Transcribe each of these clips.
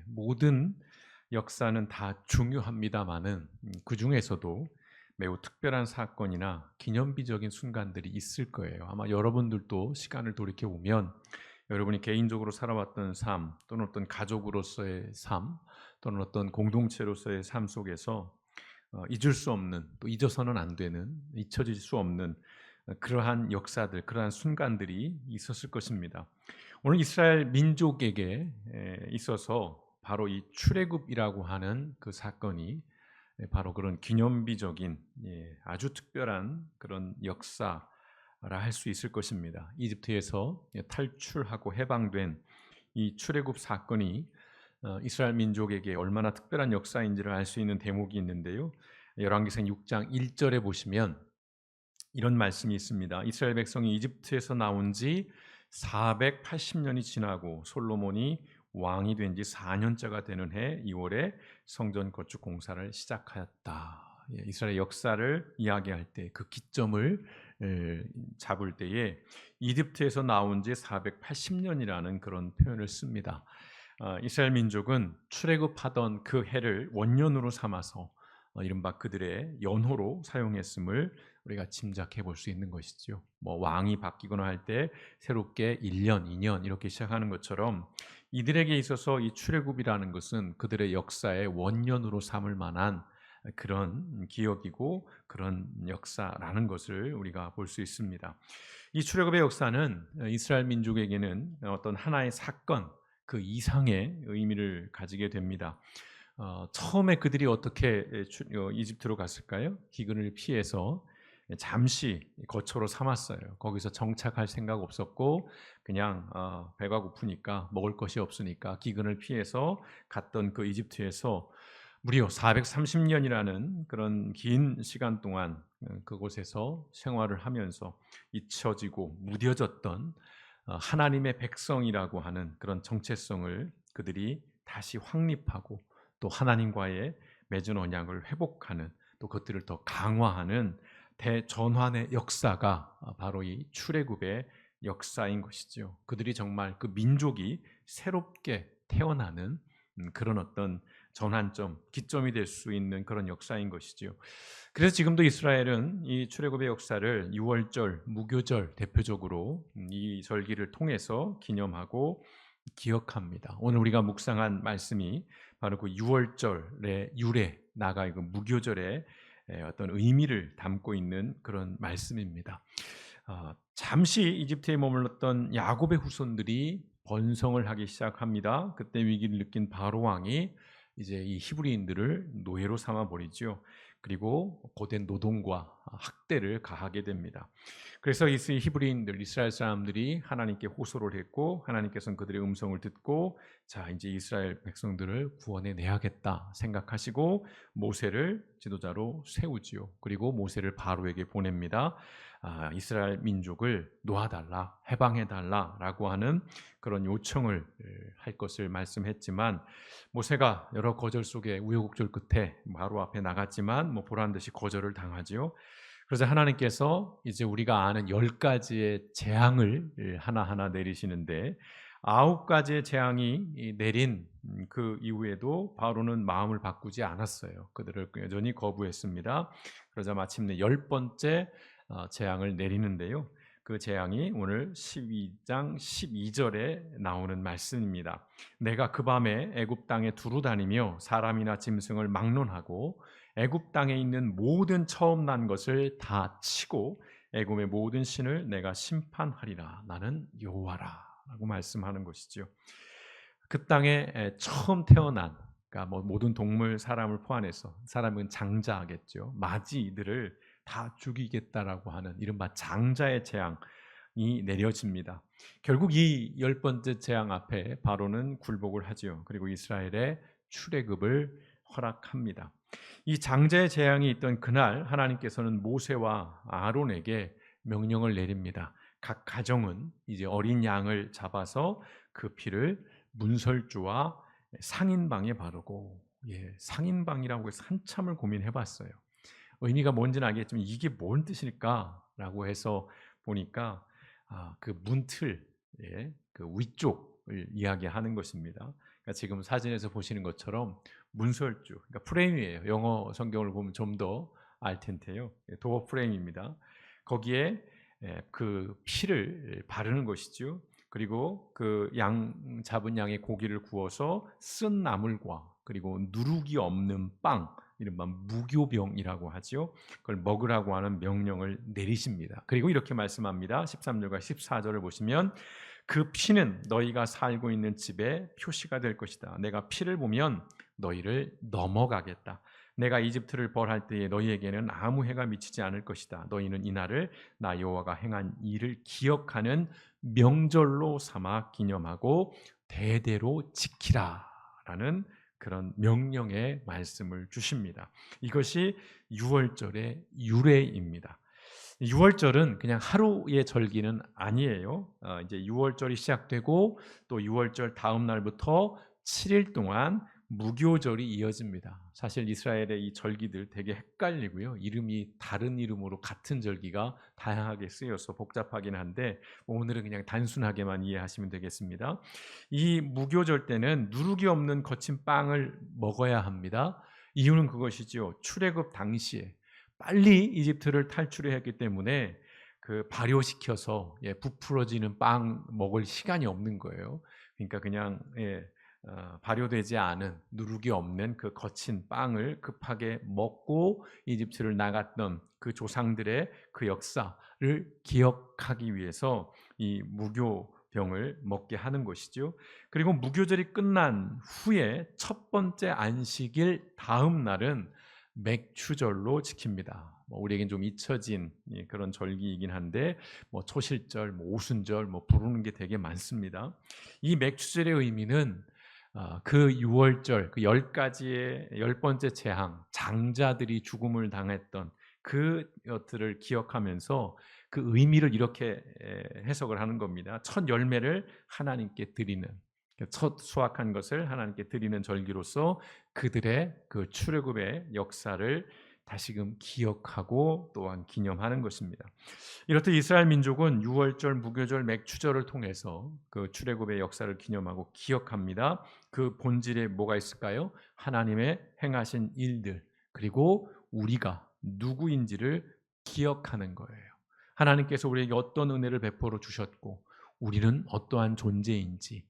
모든 역사는 다 중요합니다마는 그중에서도 매우 특별한 사건이나 기념비적인 순간들이 있을 거예요. 아마 여러분들도 시간을 돌이켜 보면 여러분이 개인적으로 살아왔던 삶 또는 어떤 가족으로서의 삶 또는 어떤 공동체로서의 삶 속에서 잊을 수 없는 또 잊어서는 안 되는 잊혀질 수 없는 그러한 역사들 그러한 순간들이 있었을 것입니다. 오늘 이스라엘 민족에게 있어서 바로 이 출애굽이라고 하는 그 사건이 바로 그런 기념비적인 아주 특별한 그런 역사라 할 수 있을 것입니다. 이집트에서 탈출하고 해방된 이 출애굽 사건이 이스라엘 민족에게 얼마나 특별한 역사인지를 알 수 있는 대목이 있는데요. 열왕기상 6장 1절에 보시면 이런 말씀이 있습니다. 이스라엘 백성이 이집트에서 나온 지 480년이 지나고 솔로몬이 왕이 된 지 4년째가 되는 해 2월에 성전 건축 공사를 시작하였다. 이스라엘 역사를 이야기할 때 그 기점을 잡을 때에 이집트에서 나온 지 480년이라는 그런 표현을 씁니다. 이스라엘 민족은 출애굽하던 그 해를 원년으로 삼아서 이른바 그들의 연호로 사용했음을 우리가 짐작해 볼 수 있는 것이죠. 뭐 왕이 바뀌거나 할 때 새롭게 1년, 2년 이렇게 시작하는 것처럼 이들에게 있어서 이 출애굽이라는 것은 그들의 역사의 원년으로 삼을 만한 그런 기억이고 그런 역사라는 것을 우리가 볼 수 있습니다. 이 출애굽의 역사는 이스라엘 민족에게는 어떤 하나의 사건 그 이상의 의미를 가지게 됩니다. 처음에 그들이 어떻게 이집트로 갔을까요? 기근을 피해서 잠시 거처로 삼았어요. 거기서 정착할 생각 없었고 그냥 배가 고프니까 먹을 것이 없으니까 기근을 피해서 갔던 그 이집트에서 무려 430년이라는 그런 긴 시간 동안 그곳에서 생활을 하면서 잊혀지고 무뎌졌던 하나님의 백성이라고 하는 그런 정체성을 그들이 다시 확립하고 또 하나님과의 맺은 언약을 회복하는 또 그것들을 더 강화하는 대전환의 역사가 바로 이 출애굽의 역사인 것이죠. 그들이 정말 그 민족이 새롭게 태어나는 그런 어떤 전환점, 기점이 될 수 있는 그런 역사인 것이지요. 그래서 지금도 이스라엘은 이 출애굽의 역사를 유월절, 무교절 대표적으로 이 절기를 통해서 기념하고 기억합니다. 오늘 우리가 묵상한 말씀이 바로 그 유월절의 유래, 나아가 그 무교절의 어떤 의미를 담고 있는 그런 말씀입니다. 잠시 이집트에 머물렀던 야곱의 후손들이 번성을 하기 시작합니다. 그때 위기를 느낀 바로 왕이 이제 이 히브리인들을 노예로 삼아 버리죠. 그리고 고된 노동과 학대를 가하게 됩니다. 그래서 이 히브리인들, 이스라엘 사람들이 하나님께 호소를 했고 하나님께서는 그들의 음성을 듣고 자 이제 이스라엘 백성들을 구원해 내야겠다 생각하시고 모세를 지도자로 세우지요. 그리고 모세를 바로에게 보냅니다. 이스라엘 민족을 놓아달라, 해방해달라라고 하는 그런 요청을 할 것을 말씀했지만 모세가 여러 거절 속에 우여곡절 끝에 바로 앞에 나갔지만 뭐 보란 듯이 거절을 당하지요. 그래서 하나님께서 이제 우리가 아는 10가지의 재앙을 하나하나 내리시는데 9가지의 재앙이 내린 그 이후에도 바로는 마음을 바꾸지 않았어요. 그들을 여전히 거부했습니다. 그러자 마침내 10번째 재앙을 내리는데요. 그 재앙이 오늘 12장 12절에 나오는 말씀입니다. 내가 그 밤에 애굽 땅에 두루 다니며 사람이나 짐승을 막론하고 애굽 땅에 있는 모든 처음 난 것을 다 치고 애굽의 모든 신을 내가 심판하리라. 나는 여호와라라고 말씀하는 것이죠. 그 땅에 처음 태어난 그러니까 뭐 모든 동물, 사람을 포함해서 사람은 장자겠죠. 마지들을 다 죽이겠다라고 하는 이른바 장자의 재앙이 내려집니다. 결국 이 10번째 재앙 앞에 바로는 굴복을 하지요. 그리고 이스라엘의 출애굽을 허락합니다. 이 장자의 재앙이 있던 그날 하나님께서는 모세와 아론에게 명령을 내립니다. 각 가정은 이제 어린 양을 잡아서 그 피를 문설주와 상인방에 바르고 상인방이라고 해서 한참을 고민해 봤어요. 의미가 뭔지는 알겠지만 이게 뭔 뜻일까라고 해서 보니까 그 문틀 그 위쪽 이야기하는 것입니다. 그러니까 지금 사진에서 보시는 것처럼 문설주, 그러니까 프레임이에요. 영어 성경을 보면 좀 더 알 텐데요. 도어 프레임입니다. 거기에 그 피를 바르는 것이죠. 그리고 그 잡은 양의 고기를 구워서 쓴 나물과 그리고 누룩이 없는 빵, 이른바 무교병이라고 하죠. 그걸 먹으라고 하는 명령을 내리십니다. 그리고 이렇게 말씀합니다. 13절과 14절을 보시면 그 피는 너희가 살고 있는 집에 표시가 될 것이다. 내가 피를 보면 너희를 넘어가겠다. 내가 이집트를 벌할 때에 너희에게는 아무 해가 미치지 않을 것이다. 너희는 이날을 나 여호와가 행한 일을 기억하는 명절로 삼아 기념하고 대대로 지키라라는 그런 명령의 말씀을 주십니다. 이것이 유월절의 유래입니다. 유월절은 그냥 하루의 절기는 아니에요. 이제 유월절이 시작되고 또 유월절 다음 날부터 7일 동안 무교절이 이어집니다. 사실 이스라엘의 이 절기들 되게 헷갈리고요. 이름이 다른 이름으로 같은 절기가 다양하게 쓰여서 복잡하긴 한데 오늘은 그냥 단순하게만 이해하시면 되겠습니다. 이 무교절 때는 누룩이 없는 거친 빵을 먹어야 합니다. 이유는 그것이죠. 출애굽 당시에 빨리 이집트를 탈출했기 때문에 그 발효시켜서 부풀어지는 빵 먹을 시간이 없는 거예요. 그러니까 그냥 발효되지 않은 누룩이 없는 그 거친 빵을 급하게 먹고 이집트를 나갔던 그 조상들의 그 역사를 기억하기 위해서 이 무교병을 먹게 하는 것이죠. 그리고 무교절이 끝난 후에 첫 번째 안식일 다음 날은 맥추절로 지킵니다. 우리에겐 좀 잊혀진 그런 절기이긴 한데 초실절, 오순절 부르는 게 되게 많습니다. 이 맥추절의 의미는 그 6월절, 그 10가지의 10번째 재앙, 장자들이 죽음을 당했던 그것들을 기억하면서 그 의미를 이렇게 해석을 하는 겁니다. 첫 열매를 하나님께 드리는, 첫 수확한 것을 하나님께 드리는 절기로서 그들의 그 출애굽의 역사를 다시금 기억하고 또한 기념하는 것입니다. 이렇듯 이스라엘 민족은 유월절, 무교절, 맥추절을 통해서 그 출애굽의 역사를 기념하고 기억합니다. 그 본질에 뭐가 있을까요? 하나님의 행하신 일들, 그리고 우리가 누구인지를 기억하는 거예요. 하나님께서 우리에게 어떤 은혜를 베풀어 주셨고 우리는 어떠한 존재인지,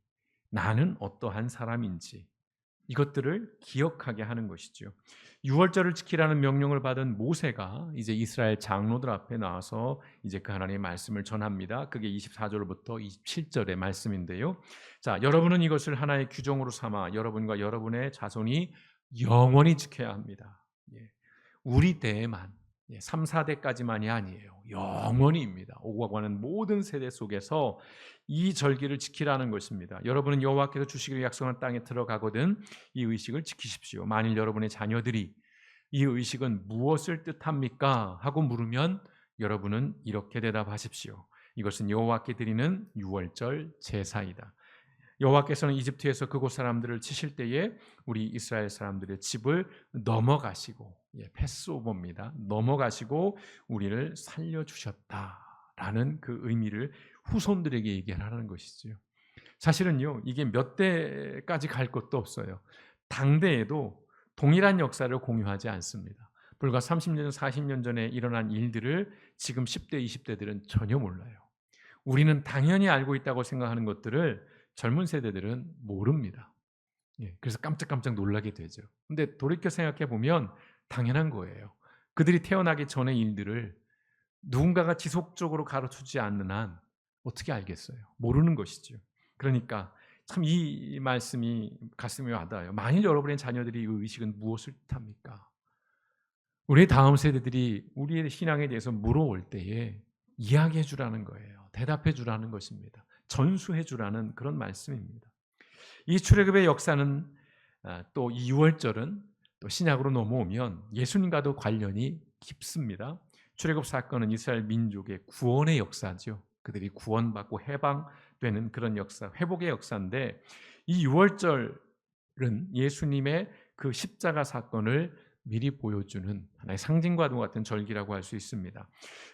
나는 어떠한 사람인지 이것들을 기억하게 하는 것이죠. 유월절을 지키라는 명령을 받은 모세가 이제 이스라엘 장로들 앞에 나와서 이제 그 하나님의 말씀을 전합니다. 그게 24절부터 27절의 말씀인데요. 자, 여러분은 이것을 하나의 규정으로 삼아 여러분과 여러분의 자손이 영원히 지켜야 합니다. 예. 우리 때에만 3, 4대까지만이 아니에요. 영원히입니다. 오고 가는 모든 세대 속에서 이 절기를 지키라는 것입니다. 여러분은 여호와께서 주시기로 약속한 땅에 들어가거든 이 의식을 지키십시오. 만일 여러분의 자녀들이 이 의식은 무엇을 뜻합니까? 하고 물으면 여러분은 이렇게 대답하십시오. 이것은 여호와께 드리는 유월절 제사이다. 여호와께서는 이집트에서 그곳 사람들을 치실 때에 우리 이스라엘 사람들의 집을 넘어가시고 패스오버입니다. 넘어가시고 우리를 살려주셨다라는 그 의미를 후손들에게 얘기하는 것이죠. 사실은요 이게 몇 대까지 갈 것도 없어요. 당대에도 동일한 역사를 공유하지 않습니다. 불과 30년, 40년 전에 일어난 일들을 지금 10대, 20대들은 전혀 몰라요. 우리는 당연히 알고 있다고 생각하는 것들을 젊은 세대들은 모릅니다. 그래서 깜짝깜짝 놀라게 되죠. 근데 돌이켜 생각해 보면 당연한 거예요. 그들이 태어나기 전의 일들을 누군가가 지속적으로 가르쳐주지 않는 한 어떻게 알겠어요? 모르는 것이죠. 그러니까 참 이 말씀이 가슴에 와닿아요. 만일 여러분의 자녀들이 이 의식은 무엇을 뜻합니까? 우리의 다음 세대들이 우리의 신앙에 대해서 물어올 때에 이야기해 주라는 거예요. 대답해 주라는 것입니다. 전수해 주라는 그런 말씀입니다. 이 출애굽의 역사는 또 이 유월절은 또 신약으로 넘어오면 예수님과도 관련이 깊습니다. 출애굽 사건은 이스라엘 민족의 구원의 역사죠. 그들이 구원받고 해방되는 그런 역사, 회복의 역사인데 이 유월절은 예수님의 그 십자가 사건을 미리 보여주는 하나의 상징과도 같은 절기라고 할 수 있습니다.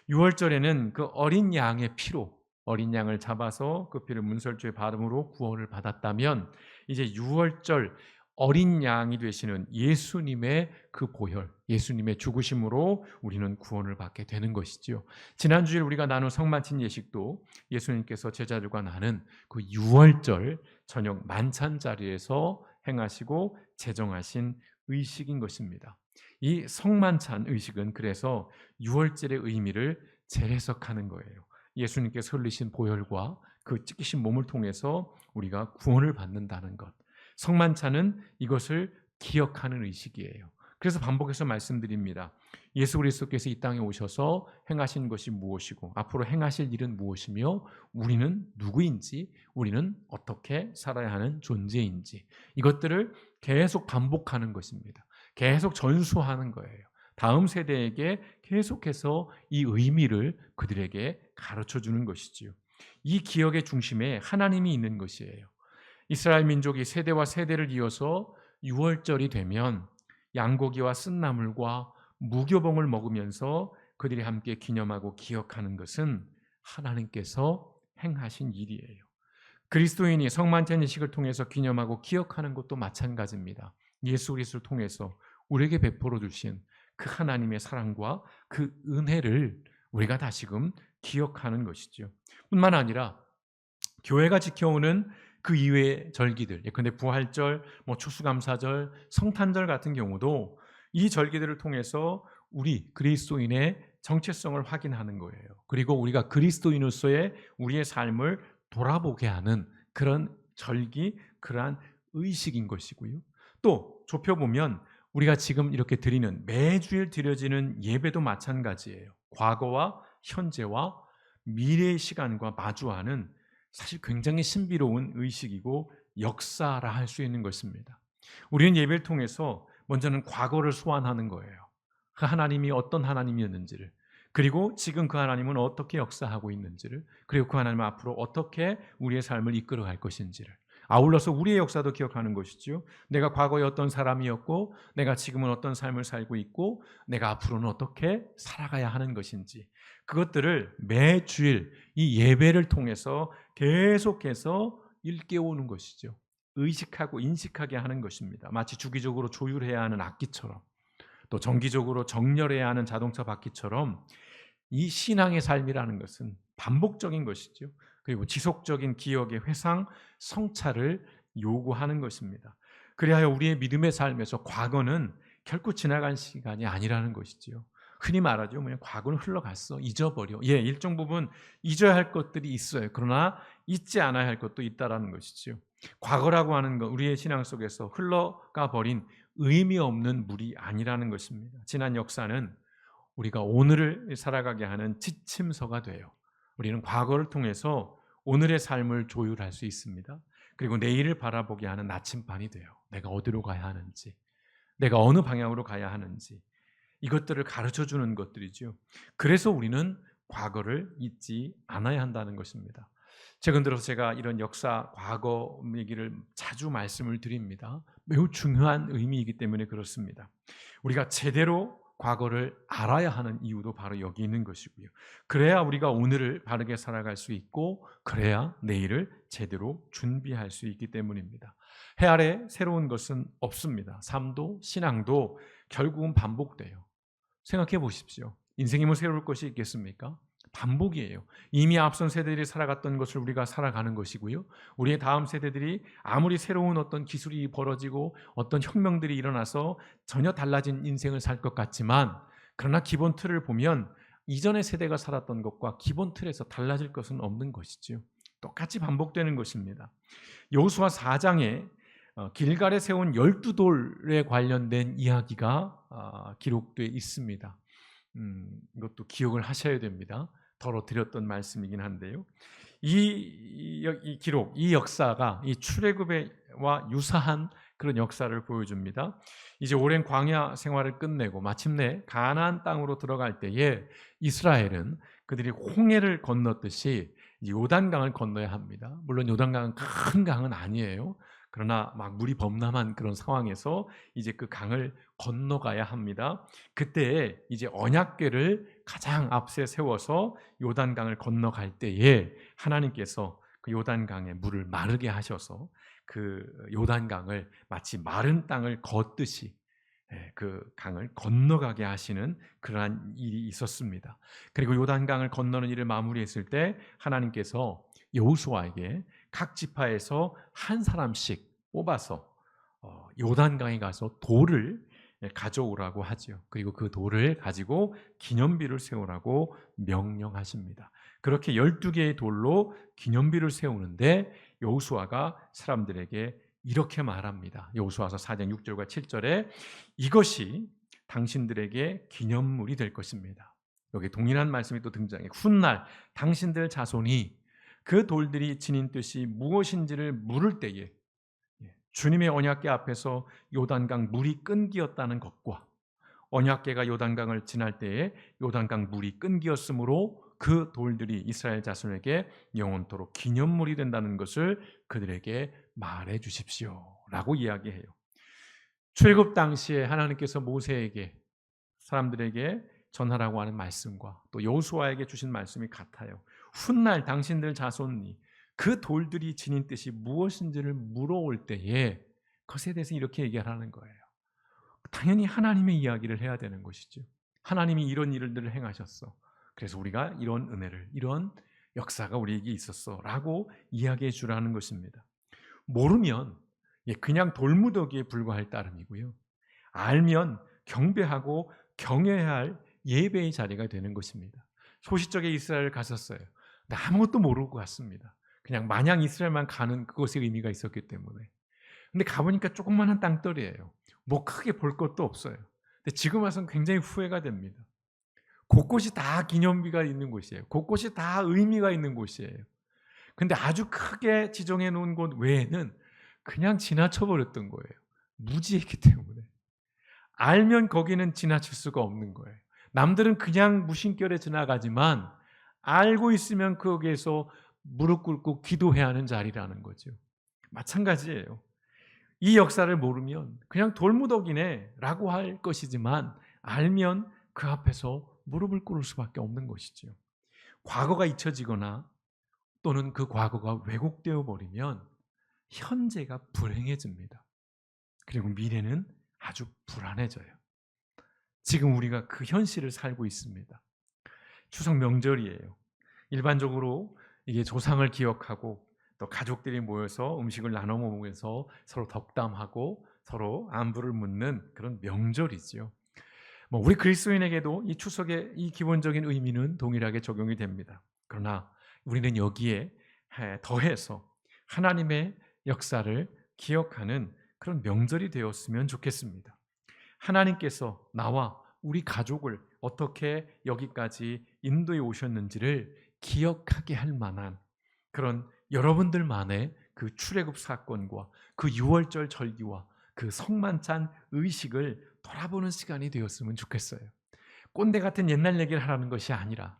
유월절에는 그 어린 양의 피로 어린 양을 잡아서 그 피를 문설주에 바름으로 구원을 받았다면 이제 유월절 어린 양이 되시는 예수님의 그 보혈, 예수님의 죽으심으로 우리는 구원을 받게 되는 것이지요. 지난주에 우리가 나눈 성만찬 예식도 예수님께서 제자들과 나는 그 유월절 저녁 만찬 자리에서 행하시고 제정하신 의식인 것입니다. 이 성만찬 의식은 그래서 유월절의 의미를 재해석하는 거예요. 예수님께서 흘리신 보혈과 그 찢기신 몸을 통해서 우리가 구원을 받는다는 것. 성만찬은 이것을 기억하는 의식이에요. 그래서 반복해서 말씀드립니다. 예수 그리스도께서 이 땅에 오셔서 행하신 것이 무엇이고 앞으로 행하실 일은 무엇이며 우리는 누구인지, 우리는 어떻게 살아야 하는 존재인지, 이것들을 계속 반복하는 것입니다. 계속 전수하는 거예요. 다음 세대에게 계속해서 이 의미를 그들에게 가르쳐 주는 것이지요. 이 기억의 중심에 하나님이 있는 것이에요. 이스라엘 민족이 세대와 세대를 이어서 유월절이 되면 양고기와 쓴나물과 무교봉을 먹으면서 그들이 함께 기념하고 기억하는 것은 하나님께서 행하신 일이에요. 그리스도인이 성만찬 예식을 통해서 기념하고 기억하는 것도 마찬가지입니다. 예수 그리스도를 통해서 우리에게 베풀어 주신 그 하나님의 사랑과 그 은혜를 우리가 다시금 기억하는 것이죠. 뿐만 아니라 교회가 지켜오는 그 이외의 절기들, 예컨대 부활절, 추수감사절, 성탄절 같은 경우도 이 절기들을 통해서 우리 그리스도인의 정체성을 확인하는 거예요. 그리고 우리가 그리스도인으로서의 우리의 삶을 돌아보게 하는 그런 절기, 그러한 의식인 것이고요. 또 좁혀보면 우리가 지금 이렇게 드리는 매주일 드려지는 예배도 마찬가지예요. 과거와 현재와 미래의 시간과 마주하는 사실 굉장히 신비로운 의식이고 역사라 할 수 있는 것입니다. 우리는 예배를 통해서 먼저는 과거를 소환하는 거예요. 그 하나님이 어떤 하나님이었는지를, 그리고 지금 그 하나님은 어떻게 역사하고 있는지를, 그리고 그 하나님은 앞으로 어떻게 우리의 삶을 이끌어갈 것인지를, 아울러서 우리의 역사도 기억하는 것이죠. 내가 과거에 어떤 사람이었고 내가 지금은 어떤 삶을 살고 있고 내가 앞으로는 어떻게 살아가야 하는 것인지, 그것들을 매주일 이 예배를 통해서 계속해서 일깨우는 것이죠. 의식하고 인식하게 하는 것입니다. 마치 주기적으로 조율해야 하는 악기처럼, 또 정기적으로 정렬해야 하는 자동차 바퀴처럼 이 신앙의 삶이라는 것은 반복적인 것이죠. 그리고 지속적인 기억의 회상, 성찰을 요구하는 것입니다. 그리하여 우리의 믿음의 삶에서 과거는 결코 지나간 시간이 아니라는 것이지요. 흔히 말하죠. 그냥 과거는 흘러갔어. 잊어버려. 일정 부분 잊어야 할 것들이 있어요. 그러나 잊지 않아야 할 것도 있다라는 것이지요. 과거라고 하는 것, 우리의 신앙 속에서 흘러가 버린 의미 없는 물이 아니라는 것입니다. 지난 역사는 우리가 오늘을 살아가게 하는 지침서가 돼요. 우리는 과거를 통해서 오늘의 삶을 조율할 수 있습니다. 그리고 내일을 바라보게 하는 나침반이 돼요. 내가 어디로 가야 하는지, 내가 어느 방향으로 가야 하는지, 이것들을 가르쳐주는 것들이죠. 그래서 우리는 과거를 잊지 않아야 한다는 것입니다. 최근 들어서 제가 이런 역사, 과거 얘기를 자주 말씀을 드립니다. 매우 중요한 의미이기 때문에 그렇습니다. 우리가 제대로 과거를 알아야 하는 이유도 바로 여기 있는 것이고요. 그래야 우리가 오늘을 바르게 살아갈 수 있고, 그래야 내일을 제대로 준비할 수 있기 때문입니다. 해 아래 새로운 것은 없습니다. 삶도 신앙도 결국은 반복돼요. 생각해 보십시오. 인생이 뭐 새로울 것이 있겠습니까? 반복이에요. 이미 앞선 세대들이 살아갔던 것을 우리가 살아가는 것이고요. 우리의 다음 세대들이 아무리 새로운 어떤 기술이 벌어지고 어떤 혁명들이 일어나서 전혀 달라진 인생을 살 것 같지만, 그러나 기본 틀을 보면 이전의 세대가 살았던 것과 기본 틀에서 달라질 것은 없는 것이죠. 똑같이 반복되는 것입니다. 여호수아 4장에 길갈에 세운 12돌에 관련된 이야기가 기록되어 있습니다. 이것도 기억을 하셔야 됩니다. 덜어 드렸던 말씀이긴 한데요. 이 기록, 이 역사가 이 출애굽과 유사한 그런 역사를 보여줍니다. 이제 오랜 광야 생활을 끝내고 마침내 가나안 땅으로 들어갈 때에 이스라엘은 그들이 홍해를 건넜듯이 요단강을 건너야 합니다. 물론 요단강은 큰 강은 아니에요. 그러나 막 물이 범람한 그런 상황에서 이제 그 강을 건너가야 합니다. 그때 이제 언약궤를 가장 앞에 세워서 요단강을 건너갈 때에 하나님께서 그 요단강의 물을 마르게 하셔서 그 요단강을 마치 마른 땅을 걷듯이 그 강을 건너가게 하시는 그러한 일이 있었습니다. 그리고 요단강을 건너는 일을 마무리했을 때 하나님께서 여호수아에게 각 지파에서 한 사람씩 뽑아서 요단강에 가서 돌을 가져오라고 하지요. 그리고 그 돌을 가지고 기념비를 세우라고 명령하십니다. 그렇게 12개의 돌로 기념비를 세우는데 여호수아가 사람들에게 이렇게 말합니다. 여호수아서 4장 6절과 7절에 이것이 당신들에게 기념물이 될 것입니다. 여기 동일한 말씀이 또 등장해. 훗날 당신들 자손이 그 돌들이 지닌 뜻이 무엇인지를 물을 때에 주님의 언약궤 앞에서 요단강 물이 끈기었다는 것과 언약궤가 요단강을 지날 때에 요단강 물이 끈기었으므로 그 돌들이 이스라엘 자손에게 영원토록 기념물이 된다는 것을 그들에게 말해 주십시오라고 이야기해요. 출애굽 당시에 하나님께서 모세에게 사람들에게 전하라고 하는 말씀과 또 여호수아에게 주신 말씀이 같아요. 훗날 당신들 자손이 그 돌들이 지닌 뜻이 무엇인지를 물어올 때에 그것에 대해서 이렇게 얘기하라는 거예요. 당연히 하나님의 이야기를 해야 되는 것이죠. 하나님이 이런 일들을 행하셨어. 그래서 우리가 이런 은혜를, 이런 역사가 우리에게 있었어라고 이야기해 주라는 것입니다. 모르면 그냥 돌무더기에 불과할 따름이고요. 알면 경배하고 경외해야 할 예배의 자리가 되는 것입니다. 소시적에 이스라엘을 갔었어요. 근데 아무것도 모르고 갔습니다. 그냥 마냥 이스라엘만 가는 그것의 의미가 있었기 때문에. 근데 가보니까 조그마한 땅덩이에요. 뭐 크게 볼 것도 없어요. 근데 지금 와서는 굉장히 후회가 됩니다. 곳곳이 다 기념비가 있는 곳이에요. 곳곳이 다 의미가 있는 곳이에요. 근데 아주 크게 지정해 놓은 곳 외에는 그냥 지나쳐 버렸던 거예요. 무지했기 때문에. 알면 거기는 지나칠 수가 없는 거예요. 남들은 그냥 무심결에 지나가지만 알고 있으면 거기에서 무릎 꿇고 기도해야 하는 자리라는 거죠. 마찬가지예요. 이 역사를 모르면 그냥 돌무더기네라고 할 것이지만 알면 그 앞에서 무릎을 꿇을 수밖에 없는 것이죠. 과거가 잊혀지거나 또는 그 과거가 왜곡되어 버리면 현재가 불행해집니다. 그리고 미래는 아주 불안해져요. 지금 우리가 그 현실을 살고 있습니다. 추석 명절이에요. 일반적으로 이게 조상을 기억하고 또 가족들이 모여서 음식을 나눠 먹으면서 서로 덕담하고 서로 안부를 묻는 그런 명절이지요. 우리 그리스도인에게도 이 추석의 이 기본적인 의미는 동일하게 적용이 됩니다. 그러나 우리는 여기에 더해서 하나님의 역사를 기억하는 그런 명절이 되었으면 좋겠습니다. 하나님께서 나와 우리 가족을 어떻게 여기까지 인도해 오셨는지를 기억하게 할 만한 그런 여러분들만의 그 출애굽 사건과 그 유월절 절기와 그 성만찬 의식을 돌아보는 시간이 되었으면 좋겠어요. 꼰대 같은 옛날 얘기를 하라는 것이 아니라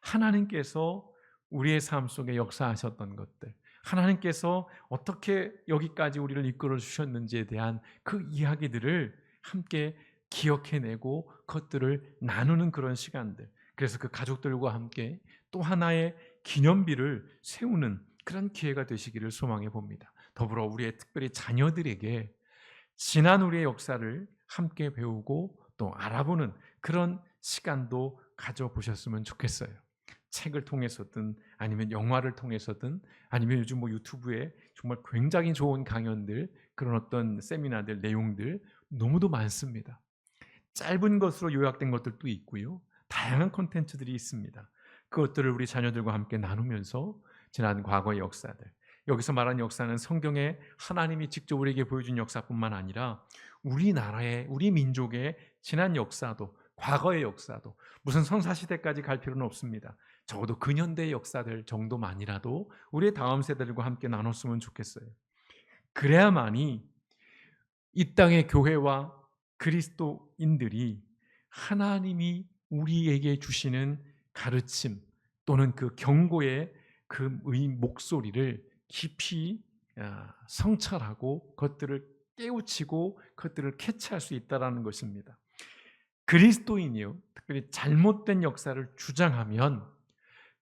하나님께서 우리의 삶 속에 역사하셨던 것들, 하나님께서 어떻게 여기까지 우리를 이끌어 주셨는지에 대한 그 이야기들을 함께 기억해내고 그것들을 나누는 그런 시간들, 그래서 그 가족들과 함께 또 하나의 기념비를 세우는 그런 기회가 되시기를 소망해 봅니다. 더불어 우리의 특별히 자녀들에게 지난 우리의 역사를 함께 배우고 또 알아보는 그런 시간도 가져보셨으면 좋겠어요. 책을 통해서든 아니면 영화를 통해서든 아니면 요즘 유튜브에 정말 굉장히 좋은 강연들, 그런 어떤 세미나들, 내용들 너무도 많습니다. 짧은 것으로 요약된 것들도 있고요. 다양한 콘텐츠들이 있습니다. 그것들을 우리 자녀들과 함께 나누면서 지난 과거의 역사들, 여기서 말하는 역사는 성경에 하나님이 직접 우리에게 보여준 역사뿐만 아니라 우리나라의, 우리 민족의 지난 역사도, 과거의 역사도, 무슨 선사시대까지 갈 필요는 없습니다. 적어도 근현대의 역사들 정도만이라도 우리의 다음 세대들과 함께 나눴으면 좋겠어요. 그래야만이 이 땅의 교회와 그리스도인들이 하나님이 우리에게 주시는 가르침 또는 그 경고의 그 목소리를 깊이 성찰하고 그것들을 깨우치고 그것들을 캐치할 수 있다는 것입니다. 그리스도인이요, 특별히 잘못된 역사를 주장하면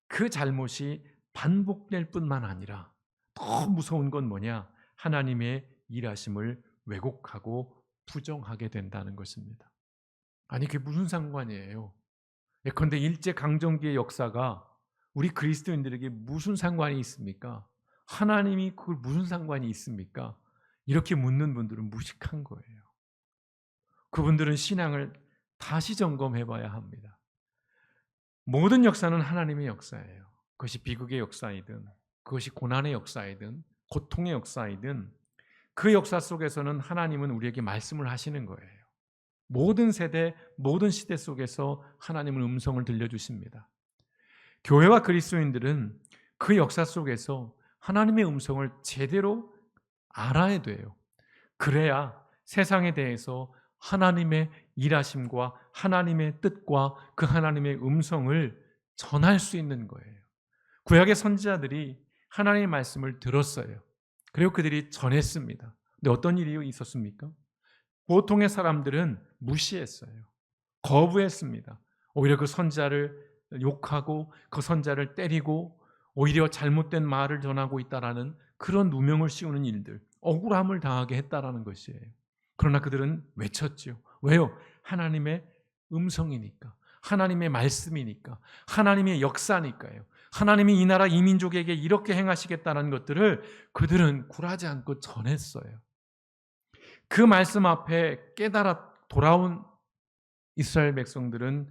그 잘못이 반복될 뿐만 아니라 더 무서운 건 뭐냐? 하나님의 일하심을 왜곡하고 부정하게 된다는 것입니다. 아니 그게 무슨 상관이에요? 예컨대 일제강점기의 역사가 우리 그리스도인들에게 무슨 상관이 있습니까? 하나님이 그걸 무슨 상관이 있습니까? 이렇게 묻는 분들은 무식한 거예요. 그분들은 신앙을 다시 점검해 봐야 합니다. 모든 역사는 하나님의 역사예요. 그것이 비극의 역사이든 그것이 고난의 역사이든 고통의 역사이든 그 역사 속에서는 하나님은 우리에게 말씀을 하시는 거예요. 모든 세대, 모든 시대 속에서 하나님은 음성을 들려주십니다. 교회와 그리스도인들은 그 역사 속에서 하나님의 음성을 제대로 알아야 돼요. 그래야 세상에 대해서 하나님의 일하심과 하나님의 뜻과 그 하나님의 음성을 전할 수 있는 거예요. 구약의 선지자들이 하나님의 말씀을 들었어요. 그리고 그들이 전했습니다. 근데 어떤 일이 있었습니까? 보통의 사람들은 무시했어요. 거부했습니다. 오히려 그 선지자를 욕하고 그 선지자를 때리고 오히려 잘못된 말을 전하고 있다라는 그런 누명을 씌우는 일들, 억울함을 당하게 했다라는 것이에요. 그러나 그들은 외쳤죠. 왜요? 하나님의 음성이니까, 하나님의 말씀이니까, 하나님의 역사니까요. 하나님이 이 나라 이 민족에게 이렇게 행하시겠다는 것들을 그들은 굴하지 않고 전했어요. 그 말씀 앞에 깨달아 돌아온 이스라엘 백성들은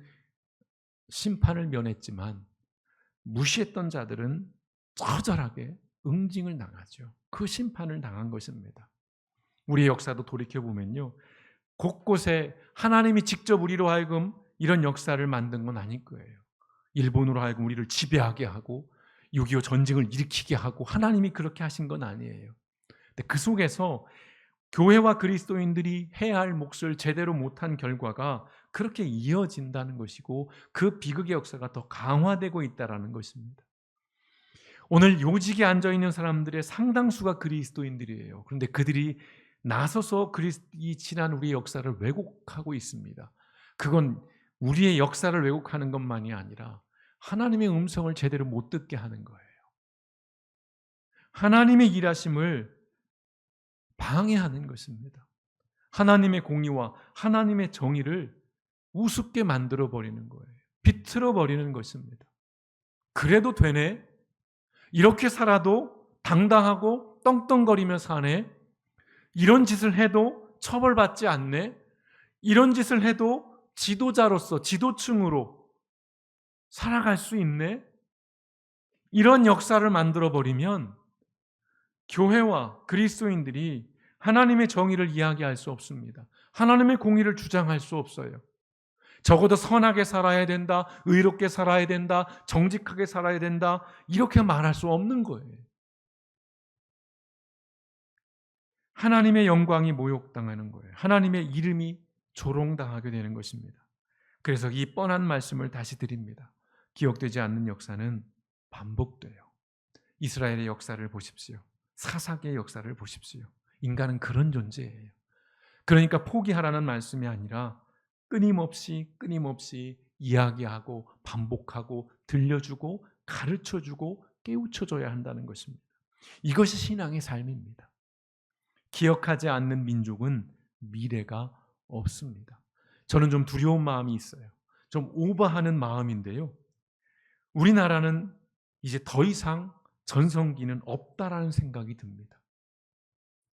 심판을 면했지만 무시했던 자들은 처절하게 응징을 당하죠. 그 심판을 당한 것입니다. 우리의 역사도 돌이켜보면요, 곳곳에 하나님이 직접 우리로 하여금 이런 역사를 만든 건 아닐 거예요. 일본으로 하여금 우리를 지배하게 하고 6.25 전쟁을 일으키게 하고 하나님이 그렇게 하신 건 아니에요. 근데 그 속에서 교회와 그리스도인들이 해야 할 몫을 제대로 못한 결과가 그렇게 이어진다는 것이고 그 비극의 역사가 더 강화되고 있다는 것입니다. 오늘 요직에 앉아있는 사람들의 상당수가 그리스도인들이에요. 그런데 그들이 나서서 이 지난 우리의 역사를 왜곡하고 있습니다. 그건 우리의 역사를 왜곡하는 것만이 아니라 하나님의 음성을 제대로 못 듣게 하는 거예요. 하나님의 일하심을 방해하는 것입니다. 하나님의 공의와 하나님의 정의를 우습게 만들어 버리는 거예요. 비틀어 버리는 것입니다. 그래도 되네? 이렇게 살아도 당당하고 떵떵거리며 사네? 이런 짓을 해도 처벌받지 않네? 이런 짓을 해도 지도자로서 지도층으로 살아갈 수 있네? 이런 역사를 만들어 버리면 교회와 그리스도인들이 하나님의 정의를 이야기할 수 없습니다. 하나님의 공의를 주장할 수 없어요. 적어도 선하게 살아야 된다, 의롭게 살아야 된다, 정직하게 살아야 된다, 이렇게 말할 수 없는 거예요. 하나님의 영광이 모욕당하는 거예요. 하나님의 이름이 조롱당하게 되는 것입니다. 그래서 이 뻔한 말씀을 다시 드립니다. 기억되지 않는 역사는 반복돼요. 이스라엘의 역사를 보십시오. 사사기의 역사를 보십시오. 인간은 그런 존재예요. 그러니까 포기하라는 말씀이 아니라 끊임없이 이야기하고 반복하고 들려주고 가르쳐주고 깨우쳐줘야 한다는 것입니다. 이것이 신앙의 삶입니다. 기억하지 않는 민족은 미래가 없습니다. 저는 좀 두려운 마음이 있어요. 좀 오버하는 마음인데요. 우리나라는 이제 더 이상 전성기는 없다라는 생각이 듭니다.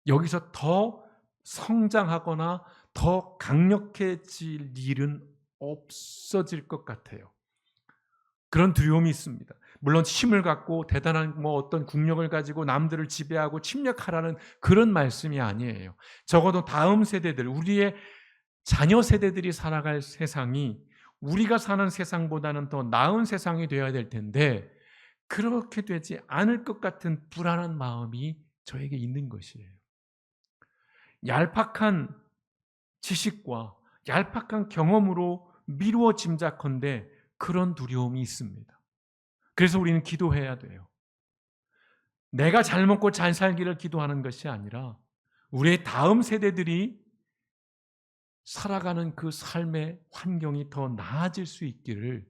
여기서 더 성장하거나 더 강력해질 일은 없어질 것 같아요. 그런 두려움이 있습니다. 물론 힘을 갖고 대단한 어떤 국력을 가지고 남들을 지배하고 침략하라는 그런 말씀이 아니에요. 적어도 다음 세대들, 우리의 자녀 세대들이 살아갈 세상이 우리가 사는 세상보다는 더 나은 세상이 되어야 될 텐데 그렇게 되지 않을 것 같은 불안한 마음이 저에게 있는 것이에요. 얄팍한 지식과 얄팍한 경험으로 미루어 짐작컨대 그런 두려움이 있습니다. 그래서 우리는 기도해야 돼요. 내가 잘 먹고 잘 살기를 기도하는 것이 아니라 우리의 다음 세대들이 살아가는 그 삶의 환경이 더 나아질 수 있기를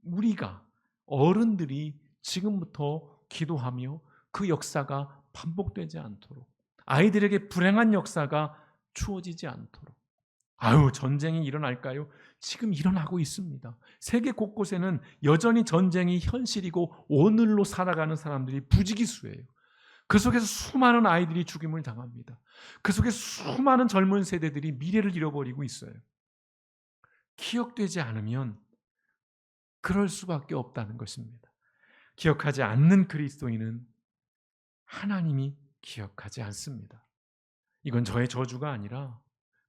우리가 어른들이 지금부터 기도하며 그 역사가 반복되지 않도록, 아이들에게 불행한 역사가 주어지지 않도록. 아유, 전쟁이 일어날까요? 지금 일어나고 있습니다. 세계 곳곳에는 여전히 전쟁이 현실이고 오늘로 살아가는 사람들이 부지기수예요. 그 속에서 수많은 아이들이 죽임을 당합니다. 그 속에 수많은 젊은 세대들이 미래를 잃어버리고 있어요. 기억되지 않으면 그럴 수밖에 없다는 것입니다. 기억하지 않는 그리스도인은 하나님이 기억하지 않습니다. 이건 저의 저주가 아니라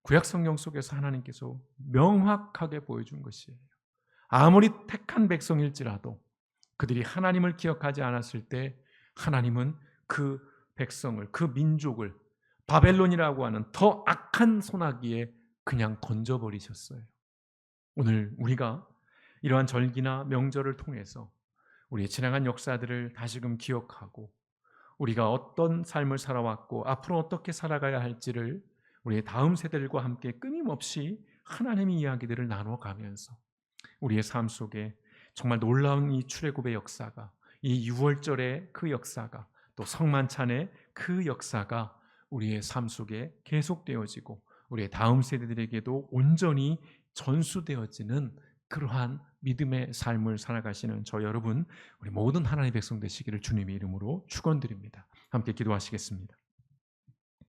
구약 성경 속에서 하나님께서 명확하게 보여준 것이에요. 아무리 택한 백성일지라도 그들이 하나님을 기억하지 않았을 때 하나님은 그 백성을, 그 민족을 바벨론이라고 하는 더 악한 소나기에 그냥 던져버리셨어요. 오늘 우리가 이러한 절기나 명절을 통해서 우리의 지나간 역사들을 다시금 기억하고 우리가 어떤 삶을 살아왔고 앞으로 어떻게 살아가야 할지를 우리의 다음 세대들과 함께 끊임없이 하나님의 이야기들을 나눠가면서 우리의 삶 속에 정말 놀라운 이 출애굽의 역사가, 이 유월절의 그 역사가, 또 성만찬의 그 역사가 우리의 삶 속에 계속되어지고 우리의 다음 세대들에게도 온전히 전수되어지는 그러한 믿음의 삶을 살아가시는 저 여러분, 우리 모든 하나님의 백성 되시기를 주님의 이름으로 축원드립니다. 함께 기도하시겠습니다.